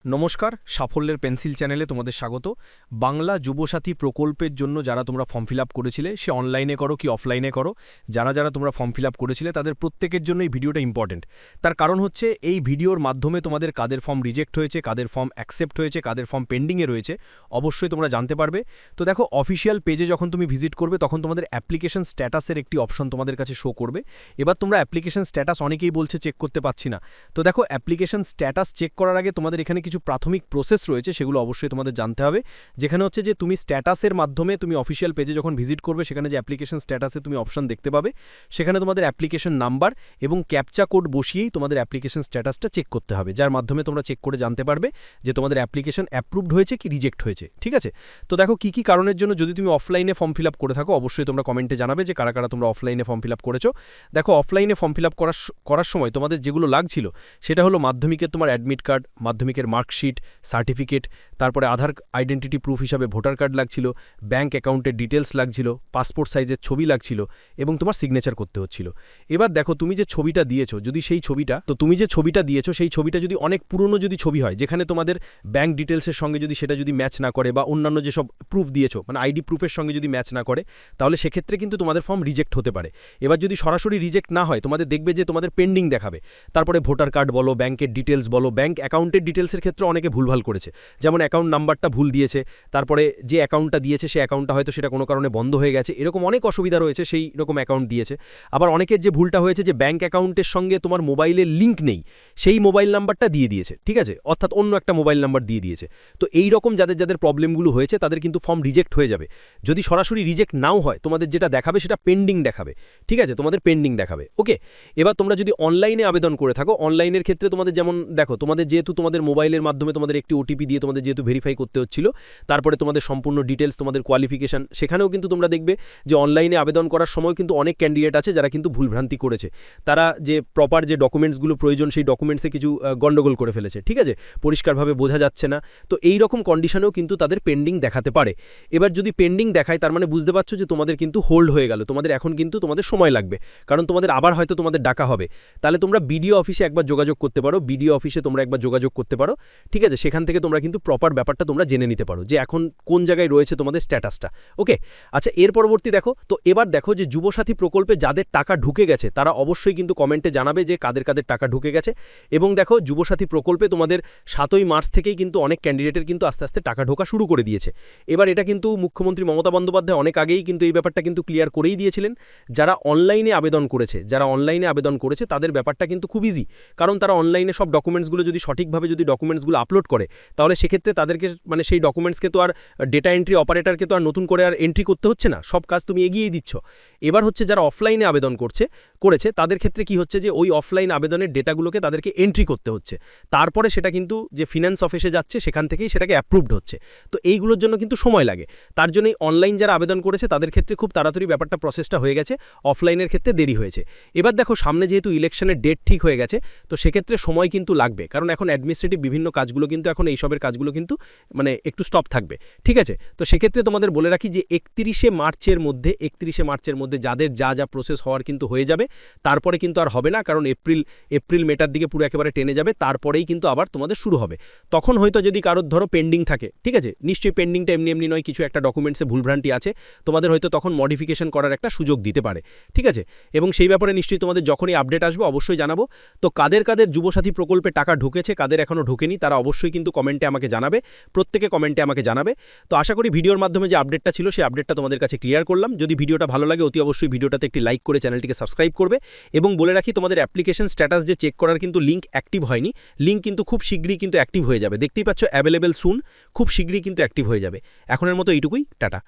নমস্কার, সাফল্যের পেন্সিল চ্যানেলে তোমাদের স্বাগত। বাংলা যুবসাথী প্রকল্পের জন্য যারা তোমরা ফর্ম ফিল আপ করেছিলে, সে অনলাইনে করো কি অফলাইনে করো, যারা তোমরা ফর্ম ফিল আপ করেছিলে তাদের প্রত্যেকের জন্য এই ভিডিওটা ইম্পর্টেন্ট। তার কারণ হচ্ছে এই ভিডিওর মাধ্যমে তোমাদের কাদের ফর্ম রিজেক্ট হয়েছে, কাদের ফর্ম অ্যাকসেপ্ট হয়েছে, কাদের ফর্ম পেন্ডিংয়ে রয়েছে, অবশ্যই তোমরা জানতে পারবে। তো দেখো, অফিসিয়াল পেজে যখন তুমি ভিজিট করবে তখন তোমাদের অ্যাপ্লিকেশন স্ট্যাটাসের একটি অপশন তোমাদের কাছে শো করবে। এবার তোমরা অ্যাপ্লিকেশন স্ট্যাটাস অনেকেই বলছে চেক করতে পাচ্ছি না। তো দেখো, অ্যাপ্লিকেশন স্ট্যাটাস চেক করার আগে তোমাদের এখানে কিছু প্রাথমিক প্রসেস রয়েছে, সেগুলো অবশ্যই তোমাদের জানতে হবে। যেখানে হচ্ছে যে তুমি স্ট্যাটাসের মাধ্যমে তুমি অফিসিয়াল পেজে যখন ভিজিট করবে, সেখানে যে অ্যাপ্লিকেশন স্ট্যাটাসে তুমি অপশন দেখতে পাবে, সেখানে তোমাদের অ্যাপ্লিকেশন নাম্বার এবং ক্যাপচা কোড বসিয়েই তোমাদের অ্যাপ্লিকেশন স্ট্যাটাসটা চেক করতে হবে, যার মাধ্যমে তোমরা চেক করে জানতে পারবে যে তোমাদের অ্যাপ্লিকেশন অ্যাপ্রুভড হয়েছে কি রিজেক্ট হয়েছে। ঠিক আছে? তো দেখো, কি কি কারণের জন্য যদি তুমি অফলাইনে ফর্ম ফিল আপ করে থাকো, অবশ্যই তোমরা কমেন্টে জানাবে যে কারা কারা তোমরা অফলাইনে ফর্ম ফিল আপ করেছো। দেখো, অফলাইনে ফর্ম ফিল আপ করার সময় তোমাদের যেগুলো লাগছিল সেটা হলো মাধ্যমিকের তোমার অ্যাডমিট কার্ড, মাধ্যমিকের মার্কশিট, সার্টিফিকেট, তারপরে আধার আইডেন্টিটি প্রুফ হিসাবে ভোটার কার্ড লাগছিল, ব্যাঙ্ক অ্যাকাউন্টের ডিটেলস লাগছিল, পাসপোর্ট সাইজের ছবি লাগছিল এবং তোমার সিগনেচার করতে হচ্ছিল। এবার দেখো, তুমি যে ছবিটা দিয়েছো, যদি সেই ছবিটা যদি অনেক পুরনো যদি ছবি হয়, যেখানে তোমাদের ব্যাঙ্ক ডিটেলসের সঙ্গে যদি সেটা যদি ম্যাচ না করে, বা অন্যান্য যেসব প্রুফ দিয়েছো মানে আইডি প্রুফের সঙ্গে যদি ম্যাচ না করে, তাহলে সেক্ষেত্রে কিন্তু তোমাদের ফর্ম রিজেক্ট হতে পারে। এবার যদি সরাসরি রিজেক্ট না হয়, তোমাদের দেখবে যে তোমাদের পেন্ডিং দেখাবে। তারপরে ভোটার কার্ড বলো, ব্যাঙ্কের ডিটেলস বলো, ব্যাঙ্ক অ্যাকাউন্টের ডিটেলসের ক্ষেত্রে অনেকে ভুলভাল করেছে, যেমন অ্যাকাউন্ট নাম্বারটা ভুল দিয়েছে, তারপরে যে অ্যাকাউন্টটা দিয়েছে সেই অ্যাকাউন্টটা হয়তো সেটা কোনো কারণে বন্ধ হয়ে গেছে, এরকম অনেক অসুবিধা রয়েছে। সেই রকম অ্যাকাউন্ট দিয়েছে। আবার অনেকের যে ভুলটা হয়েছে যে ব্যাঙ্ক অ্যাকাউন্টের সঙ্গে তোমার মোবাইলের লিঙ্ক নেই, সেই মোবাইল নাম্বারটা দিয়ে দিয়েছে। ঠিক আছে? অর্থাৎ অন্য একটা মোবাইল নাম্বার দিয়ে দিয়েছে। তো এই রকম যাদের প্রবলেমগুলো হয়েছে তাদের কিন্তু ফর্ম রিজেক্ট হয়ে যাবে। যদি সরাসরি রিজেক্ট নাও হয়, তোমাদের যেটা দেখাবে সেটা পেন্ডিং দেখাবে। ঠিক আছে? তোমাদের পেন্ডিং দেখাবে। ওকে, এবার তোমরা যদি অনলাইনে আবেদন করে থাকো, অনলাইনের ক্ষেত্রে তোমাদের যেমন দেখো, তোমাদের যেহেতু তোমাদের মোবাইলের মাধ্যমে তোমাদের একটি ওটিপি দিয়ে তোমাদের যেহেতু ভেরিফাই করতে হচ্ছিল, তারপরে তোমাদের সম্পূর্ণ ডিটেলস, তোমাদের কোয়ালিফিকেশন, সেখানেও কিন্তু তোমরা দেখবে যে অনলাইনে আবেদন করার সময় কিন্তু অনেক ক্যান্ডিডেট আছে যারা কিন্তু ভুলভ্রান্তি করেছে। তারা যে প্রপার যে ডকুমেন্টসগুলো প্রয়োজন, সেই ডকুমেন্টসে কিছু গন্ডগোল করে ফেলেছে। ঠিক আছে? পরিষ্কারভাবে বোঝা যাচ্ছে না। তো এই রকম কন্ডিশনেও কিন্তু তাদের পেন্ডিং দেখাতে পারে। এবার যদি পেন্ডিং দেখায়, তার মানে বুঝতে পারছো যে তোমাদের কিন্তু হোল্ড হয়ে গেল, তোমাদের এখন কিন্তু তোমাদের সময় লাগবে, কারণ তোমাদের আবার হয়তো তোমাদের ডাকা হবে। তাহলে তোমরা বিডিও অফিসে একবার যোগাযোগ করতে পারো, বিডিও অফিসে তোমরা একবার যোগাযোগ করতে পারো। ঠিক আছে? সেখান থেকে তোমরা কিন্তু প্রপার ব্যাপারটা তোমরা জেনে নিতে পারো যে এখন কোন জায়গায় রয়েছে তোমাদের স্ট্যাটাসটা। ওকে, আচ্ছা, এর পরবর্তী দেখো, তো এবার দেখো যে যুবসাথী প্রকল্পে যাদের টাকা ঢুকে গেছে তারা অবশ্যই কিন্তু কমেন্টে জানাবে যে কাদের কাদের টাকা ঢুকে গেছে। এবং দেখো, যুবসাথী প্রকল্পে তোমাদের 7ই মার্চ থেকেই কিন্তু অনেক ক্যান্ডিডেটের কিন্তু আস্তে আস্তে টাকা ঢোকা শুরু করে দিয়েছে। এবার এটা কিন্তু মুখ্যমন্ত্রী মমতা বন্দ্যোপাধ্যায় অনেক আগেই কিন্তু এই ব্যাপারটা কিন্তু ক্লিয়ার করেই দিয়েছিলেন। যারা অনলাইনে আবেদন করেছে তাদের ব্যাপারটা কিন্তু খুব ইজি, কারণ তারা অনলাইনে সব ডকুমেন্টসগুলো যদি সঠিকভাবে যদি ডকুমেন্টসগুলো আপলোড করে, তাহলে সেক্ষেত্রে তাদেরকে মানে সেই ডকুমেন্টসকে তো আর ডেটা এন্ট্রি অপারেটরকে তো আর নতুন করে আর এন্ট্রি করতে হচ্ছে না, সব কাজ তুমি এগিয়েই দিচ্ছ। এবার হচ্ছে যারা অফলাইনে আবেদন করেছে তাদের ক্ষেত্রে কি হচ্ছে যে ওই অফলাইন আবেদনের ডেটাগুলোকে তাদেরকে এন্ট্রি করতে হচ্ছে, তারপরে সেটা কিন্তু যে ফিন্যান্স অফিসে যাচ্ছে সেখান থেকেই সেটাকে অ্যাপ্রুভড হচ্ছে। তো এইগুলোর জন্য কিন্তু সময় লাগে। তার জন্যই অনলাইন যারা আবেদন করেছে তাদের ক্ষেত্রে খুব তাড়াতাড়ি ব্যাপারটা প্রসেসটা হয়ে গেছে, অফলাইনের ক্ষেত্রে দেরি হয়েছে। এবার দেখো, সামনে যেহেতু ইলেকশনের ডেট ঠিক হয়ে গেছে, তো সেক্ষেত্রে সময় কিন্তু লাগবে, কারণ এখন অ্যাডমিনিস্ট্রেটিভ বিভিন্ন কাজগুলো কিন্তু এখন এইসবের কাজগুলো কিন্তু মানে একটু স্টপ থাকবে। ঠিক আছে? তো সেক্ষেত্রে তোমাদের বলে রাখি যে 31শে মার্চের মধ্যে যাদের যা প্রসেস হওয়ার কিন্তু হয়ে যাবে, তারপরে কিন্তু আর হবে না, কারণ এপ্রিল মেটার দিকে পুরো একেবারে টেনে যাবে, তারপরেই কিন্তু আবার তোমাদের শুরু হবে। তখন হয়তো যদি কারোর ধরো পেন্ডিং থাকে, ঠিক আছে, নিশ্চয়ই পেন্ডিংটা এমনি নয়, কিছু একটা ডকুমেন্টসে ভুলভ্রান্তি আছে, তোমাদের হয়তো তখন মডিফিকেশন করার একটা সুযোগ দিতে পারে। ঠিক আছে? এবং সেই ব্যাপারে নিশ্চয়ই তোমাদের যখনই আপডেট আসবে অবশ্যই জানাবো। তো কাদের যুবসাথী প্রকল্পে টাকা ঢুকেছে, কাদের এখনও ঢোকেনি, তারা অবশ্যই কিন্তু কমেন্টে আমাকে জানাবে, প্রত্যেকে কমেন্টে আমাকে জানাবে। তো আশা করি ভিডিওর মাধ্যমে যে আপডেটটা ছিল সেই আপডেটটা তোমাদের কাছে ক্লিয়ার করলাম। যদি ভিডিওটা ভালো লাগে অতি অবশ্যই ভিডিওটাতে একটি লাইক করে চ্যানেলটিকে সাবস্ক্রাইব করবে। এবং বলে রাখি, তোমাদের অ্যাপ্লিকেশন স্ট্যাটাস যে চেক করার কিন্তু লিঙ্ক অ্যাক্টিভ হয়নি, লিঙ্ক কিন্তু খুব শীঘ্রই কিন্তু অ্যাক্টিভ হয়ে যাবে। দেখতেই পাচ্ছ অ্যাভেলেবেল সুন, খুব শীঘ্রই কিন্তু অ্যাক্টিভ হয়ে যাবে। এখনের মতো এইটুকুই, টাটা।